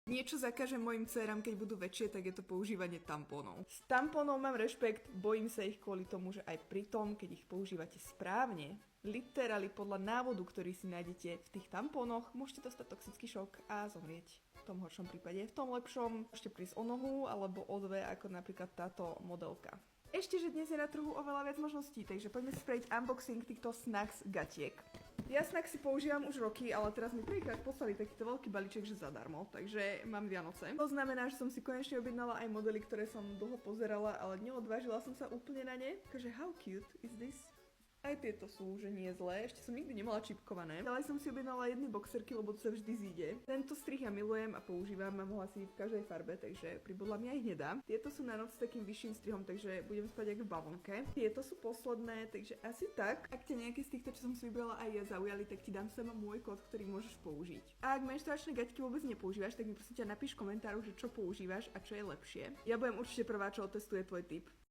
Niečo zakážem mojim dcerám, keď budú väčšie, tak je to používanie tampónov. S tampónov mám rešpekt, bojím sa ich kvôli tomu, že aj pri tom, keď ich používate správne, literally podľa návodu, ktorý si nájdete v tých tampónoch, môžete dostať toxický šok a zomrieť. V tom horšom prípade. V tom lepšom môžete prísť o nohu alebo o dve, ako napríklad táto modelka. Ešte, že dnes je na trhu oveľa viac možností, takže poďme si spraviť unboxing týchto Snacks gatiek. Ja Snacks si používam už roky, ale teraz mi prvýkrát poslali takýto veľký balíček, že zadarmo, takže mám Vianoce. To znamená, že som si konečne objednala aj modely, ktoré som dlho pozerala, ale neodvážila som sa úplne na ne. Takže how cute is this? Aj tieto sú, že nie je zlé, ešte som nikdy nemala čipkované. Ďalej som si objednala jedny boxerky, lebo to sa vždy zíde. Tento strih ja milujem a používam, mám ho asi v každej farbe, takže pribudla mi aj hnedá. Tieto sú na noc s takým vyšším strihom, takže budem spať jak v bavlnke. Tieto sú posledné, takže asi tak. Ak ťa nejaké z týchto, čo som si vybrala aj ja zaujali, tak ti dám sem môj kód, ktorý môžeš použiť. A ak menštruačné gaťky vôbec nepoužívaš, tak mi prosím ťa napíš v komentároch, že čo používaš a čo je lepšie. Ja budem určite prvá, čo otestuje tvoj tip.